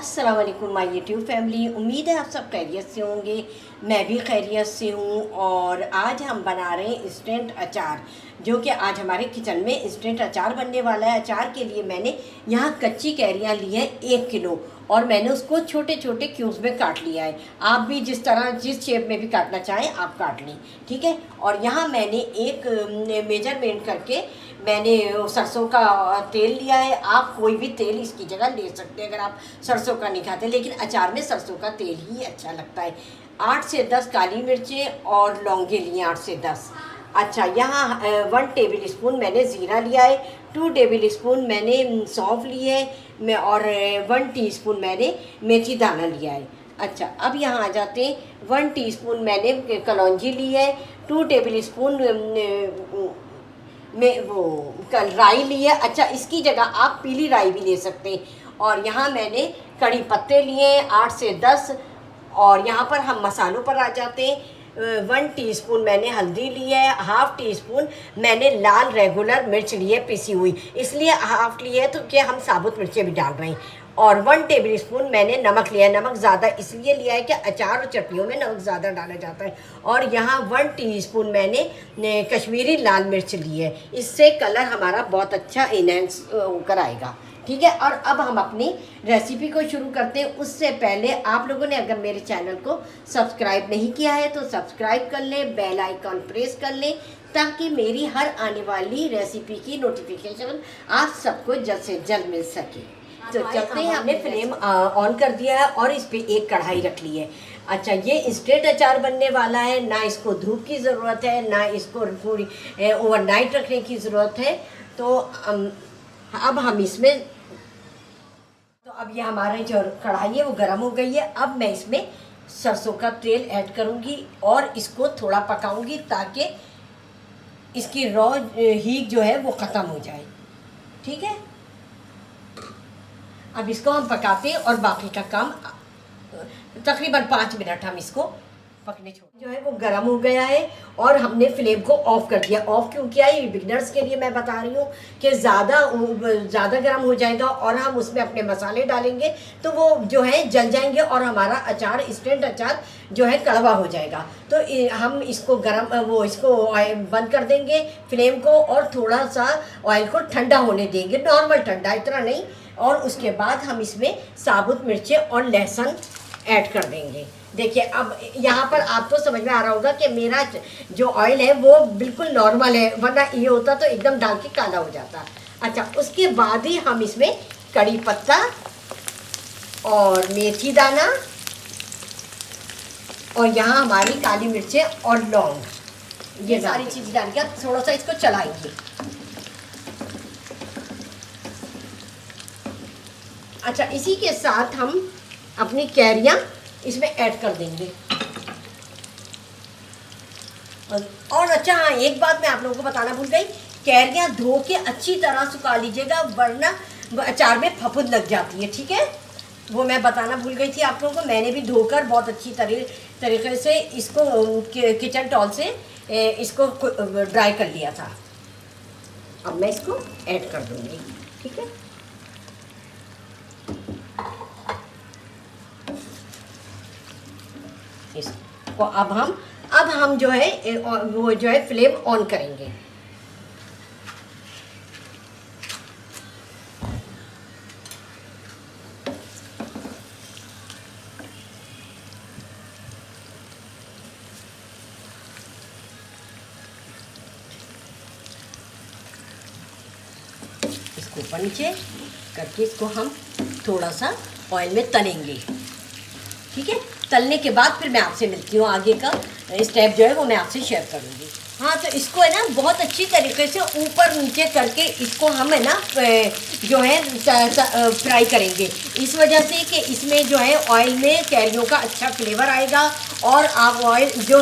अस्सलाम वालेकुम my YouTube family. उम्मीद है आप सब खैरियत से होंगे। मैं भी खैरियत से हूँ। और आज हम बना रहे हैं इंस्टेंट अचार, जो कि आज हमारे किचन में इंस्टेंट अचार बनने वाला है। अचार के लिए मैंने यहाँ कच्ची कैरियाँ ली हैं 1 किलो, और मैंने उसको छोटे छोटे क्यूब्स में काट लिया है। आप भी जिस तरह जिस शेप में भी काटना चाहें आप काट लें, ठीक है। और यहाँ मैंने एक मेजरमेंट करके मैंने सरसों का तेल लिया है। आप कोई भी तेल इसकी जगह ले सकते हैं अगर आप सरसों का नहीं खाते, लेकिन अचार में सरसों का तेल ही अच्छा लगता है। 8 से 10 काली मिर्चें और लौंगे लिए 8 से 10। अच्छा, यहाँ 1 टेबल स्पून मैंने ज़ीरा लिया है, 2 टेबल स्पून मैंने सौंफ ली है मैं, और 1 टीस्पून मैंने मेथी दाना लिया है। अच्छा, अब यहाँ आ जाते हैं। 1 टीस्पून मैंने कलौंजी ली है, 2 टेबल स्पून में वो कल राई ली है। अच्छा, इसकी जगह आप पीली राई भी ले सकते हैं। और यहाँ मैंने कड़ी पत्ते लिए हैं 8 से 10। और यहाँ पर हम मसालों पर आ जाते हैं। 1 टीस्पून मैंने हल्दी ली है, हाफ़ टी स्पून मैंने लाल रेगुलर मिर्च ली है पिसी हुई, इसलिए हाफ़ ली है तो कि हम साबुत मिर्चें भी डाल रहे हैं। और 1 टेबल स्पून मैंने नमक लिया है। नमक ज़्यादा इसलिए लिया है कि अचार और चटनियों में नमक ज़्यादा डाला जाता है। और यहाँ 1 टीस्पून मैंने कश्मीरी लाल मिर्च ली है, इससे कलर हमारा बहुत अच्छा इनहेंस होकर आएगा, ठीक है। और अब हम अपनी रेसिपी को शुरू करते हैं। उससे पहले आप लोगों ने अगर मेरे चैनल को सब्सक्राइब नहीं किया है तो सब्सक्राइब कर लें, बेल आइकॉन प्रेस कर लें, ताकि मेरी हर आने वाली रेसिपी की नोटिफिकेशन आप सबको जल्द से जल्द मिल सके। तो चलते हैं, हमने फ्लेम ऑन कर दिया है और इस पे एक कढ़ाई रख ली है। अच्छा, ये इंस्टेंट अचार बनने वाला है, ना इसको धूप की ज़रूरत है ना इसको पूरी ओवरनाइट रखने की ज़रूरत है। तो अब हम इसमें, तो अब ये हमारी जो कढ़ाई है वो गर्म हो गई है। अब मैं इसमें सरसों का तेल ऐड करूँगी और इसको थोड़ा पकाऊँगी ताकि इसकी रॉ हीट जो है वो ख़त्म हो जाए, ठीक है। अब इसको हम पकाते हैं और बाकी का काम तकरीबन 5 मिनट हम इसको पकने छोड़। जो है वो गर्म हो गया है और हमने फ्लेम को ऑफ़ कर दिया। ऑफ़ क्यों किया है, ये बिगनर्स के लिए मैं बता रही हूँ कि ज़्यादा गर्म हो जाएगा और हम उसमें अपने मसाले डालेंगे तो वो जो है जल जाएंगे और हमारा अचार, इंस्टेंट अचार जो है कड़वा हो जाएगा। तो हम इसको इसको बंद कर देंगे फ्लेम को और थोड़ा सा ऑयल को ठंडा होने देंगे, नॉर्मल ठंडा, इतना नहीं। और उसके बाद हम इसमें साबुत मिर्चें और लहसुन ऐड कर देंगे। देखिए, अब यहाँ पर आपको समझ में आ रहा होगा कि मेरा जो ऑयल है वो बिल्कुल नॉर्मल है, वरना ये होता तो एकदम डाल के काला हो जाता। अच्छा, उसके बाद ही हम इसमें कड़ी पत्ता और मेथी दाना और यहाँ हमारी काली मिर्चें और लौंग, ये सारी चीज़ डाल के थोड़ा सा इसको चलाएंगे। अच्छा, इसी के साथ हम अपनी कैरियाँ इसमें ऐड कर देंगे। और अच्छा हाँ, एक बात मैं आप लोगों को बताना भूल गई, कैरियाँ धो के अच्छी तरह सुखा लीजिएगा, वरना अचार में फफूंद लग जाती है, ठीक है। वो मैं बताना भूल गई थी आप लोगों को। मैंने भी धोकर बहुत अच्छी तरीके से इसको किचन टॉल से इसको ड्राई कर लिया था। अब मैं इसको ऐड कर दूँगी, ठीक है। इसको अब हम जो है वो जो है फ्लेम ऑन करेंगे। इसको ऊपर नीचे करके इसको हम थोड़ा सा ऑयल में तलेंगे, ठीक है। तलने के बाद फिर मैं आपसे मिलती हूँ, आगे का स्टेप जो है वो मैं आपसे शेयर करूँगी। हाँ, तो इसको है ना बहुत अच्छी तरीके से ऊपर नीचे करके इसको हम है ना जो है फ्राई करेंगे, इस वजह से कि इसमें जो है ऑयल में कैरियों का अच्छा फ्लेवर आएगा। और आप ऑयल जो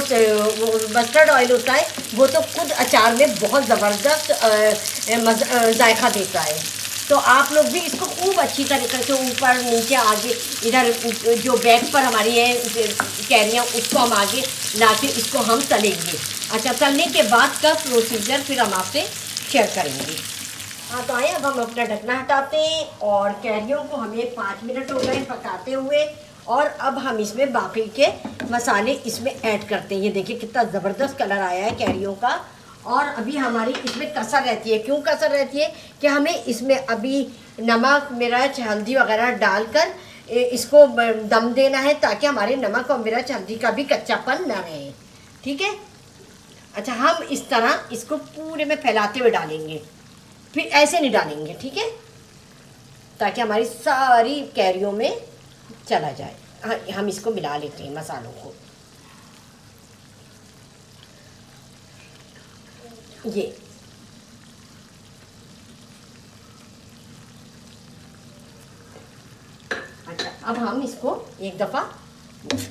मस्टर्ड ऑयल होता है वो तो खुद अचार में बहुत ज़बरदस्त जायका देता है। तो आप लोग भी इसको खूब अच्छी तरीके से ऊपर नीचे आगे, इधर जो बैक पर हमारी है कैरियाँ उसको हम आगे ला के इसको हम तलेंगे। अच्छा, तलने के बाद का प्रोसीजर फिर हम आपसे शेयर करेंगे। हाँ तो आए, अब हम अपना ढकना हटाते हैं और कैरियों को हमें 5 मिनट हो गए पकाते हुए। और अब हम इसमें बाकी के मसाले इसमें ऐड करते हैं। ये देखिए कितना ज़बरदस्त कलर आया है कैरियों का। और अभी हमारी इसमें कसर रहती है। क्यों कसर रहती है कि हमें इसमें अभी नमक, मिर्च, हल्दी वगैरह डालकर इसको दम देना है, ताकि हमारे नमक और मिर्च, हल्दी का भी कच्चापन ना रहे। ठीक है। अच्छा, हम इस तरह इसको पूरे में फैलाते हुए डालेंगे, फिर ऐसे नहीं डालेंगे, ठीक है, ताकि हमारी सारी कैरियों में चला जाए। हाँ, हम इसको मिला लेते हैं मसालों को। ये अच्छा, अब हम इसको एक दफ़ा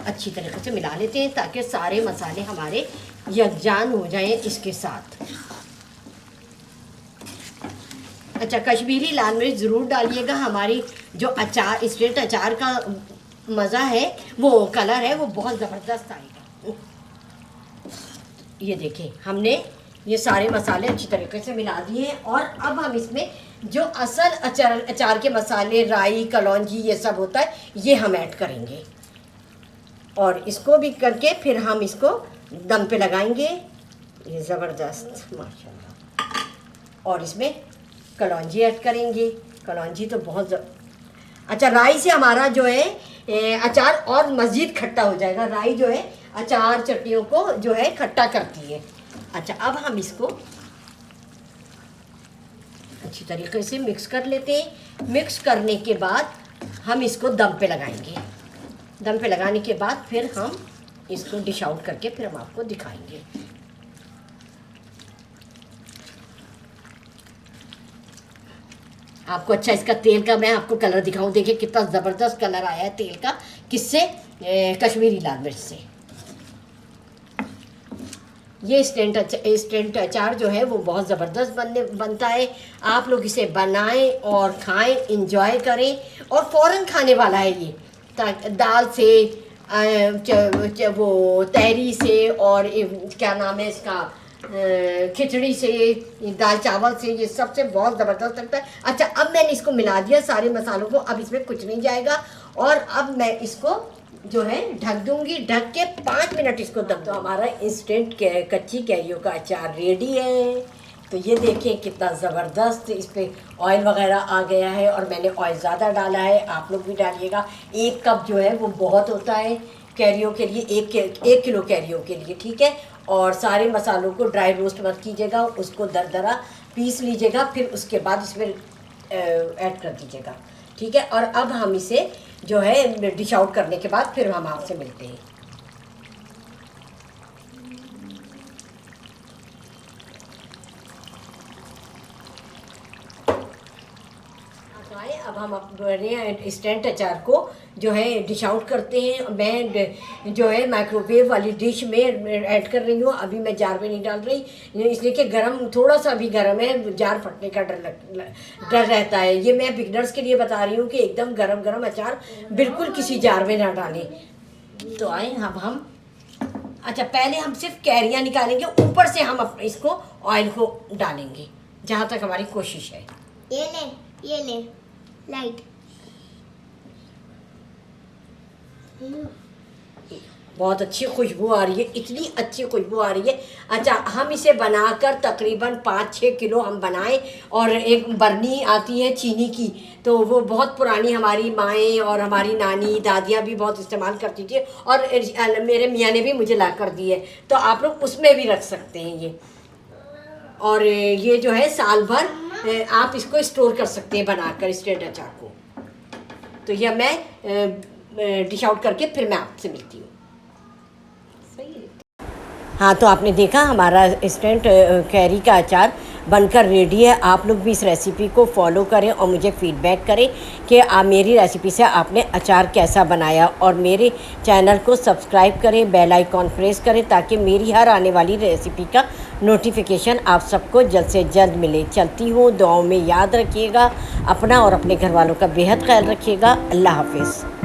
अच्छी तरीके से मिला लेते हैं, ताकि सारे मसाले हमारे यकजान हो जाएं इसके साथ। अच्छा, कश्मीरी लाल मिर्च ज़रूर डालिएगा। हमारी जो अचार, स्ट्रेट अचार का मज़ा है, वो कलर है, वो बहुत ज़बरदस्त आएगा। ये देखिए, हमने ये सारे मसाले अच्छी तरीके से मिला दिए हैं। और अब हम इसमें जो असल अचार के मसाले, राई, कलौंजी, ये सब होता है, ये हम ऐड करेंगे। और इसको भी करके फिर हम इसको दम पे लगाएंगे। ये ज़बरदस्त माशाल्लाह। और इसमें कलौंजी ऐड करेंगे। कलौंजी तो बहुत अच्छा, राई से हमारा जो है अचार और मज़ीद खट्टा हो जाएगा। राई जो है अचार चटनियों को जो है खट्टा करती है। अच्छा, अब हम इसको अच्छी तरीके से मिक्स कर लेते हैं। मिक्स करने के बाद हम इसको दम पे लगाएंगे। दम पे लगाने के बाद फिर हम इसको डिश आउट करके फिर हम आपको दिखाएंगे। आपको अच्छा इसका तेल का मैं आपको कलर दिखाऊं। देखिए कितना ज़बरदस्त कलर आया है तेल का। किससे? कश्मीरी लाल मिर्च से। ये इंस्टेंट अचार जो है वो बहुत ज़बरदस्त बनता है। आप लोग इसे बनाएं और खाएं, इंजॉय करें। और फ़ौरन खाने वाला है ये। दाल से, वो तहरी से, और क्या नाम है इसका, खिचड़ी से, दाल चावल से, ये सबसे बहुत ज़बरदस्त लगता है। अच्छा, अब मैंने इसको मिला दिया सारे मसालों को। अब इसमें कुछ नहीं जाएगा। और अब मैं इसको जो है ढक दूंगी। ढक के 5 मिनट इसको दम। तो हमारा इंस्टेंट कच्ची कैरियों का अचार रेडी है। तो ये देखें कितना ज़बरदस्त इस पर ऑयल वगैरह आ गया है। और मैंने ऑयल ज़्यादा डाला है, आप लोग भी डालिएगा। 1 कप जो है वो बहुत होता है कैरियों के लिए, 1 किलो कैरियों के लिए, ठीक है। और सारे मसालों को ड्राई रोस्ट मत कीजिएगा, उसको दरदरा पीस लीजिएगा, फिर उसके बाद इसमें ऐड कर दीजिएगा, ठीक है। और अब हम इसे जो है डिश आउट करने के बाद फिर हम आपसे मिलते हैं। अब हम अपने इंस्टेंट अचार को जो है डिश आउट करते हैं। मैं जो है माइक्रोवेव वाली डिश में ऐड कर रही हूँ। अभी मैं जार में नहीं डाल रही, इसलिए कि गरम, थोड़ा सा भी गरम है, जार फटने का डर रहता है। ये मैं बिगनर्स के लिए बता रही हूँ कि एकदम गरम गरम अचार बिल्कुल किसी जार में ना डालें। तो आए अब हम, अच्छा पहले हम सिर्फ कैरियाँ निकालेंगे, ऊपर से हम इसको ऑयल को डालेंगे, जहाँ तक हमारी कोशिश है। ये ले लाइट। बहुत अच्छी खुशबू आ रही है, इतनी अच्छी खुशबू आ रही है। अच्छा, हम इसे बनाकर तकरीबन 5-6 किलो हम बनाएं। और एक बरनी आती है चीनी की, तो वो बहुत पुरानी, हमारी माएँ और हमारी नानी दादियाँ भी बहुत इस्तेमाल करती थी। और मेरे मियाँ ने भी मुझे ला कर दी है, तो आप लोग उसमें भी रख सकते हैं ये। और ये जो है साल भर आप इसको स्टोर कर सकते हैं बनाकर इंस्टेंट अचार को। तो यह मैं डिश आउट करके फिर मैं आपसे मिलती हूँ। सही है। हाँ, तो आपने देखा हमारा इंस्टेंट कैरी का अचार बनकर रेडी है। आप लोग भी इस रेसिपी को फॉलो करें और मुझे फीडबैक करें कि मेरी रेसिपी से आपने अचार कैसा बनाया। और मेरे चैनल को सब्सक्राइब करें, बेल आइकॉन प्रेस करें, ताकि मेरी हर आने वाली रेसिपी का नोटिफिकेशन आप सबको जल्द से जल्द मिले। चलती हूँ, दुआओं में याद रखिएगा अपना और अपने घर वालों का बेहद ख्याल रखिएगा। अल्लाह हाफिज़।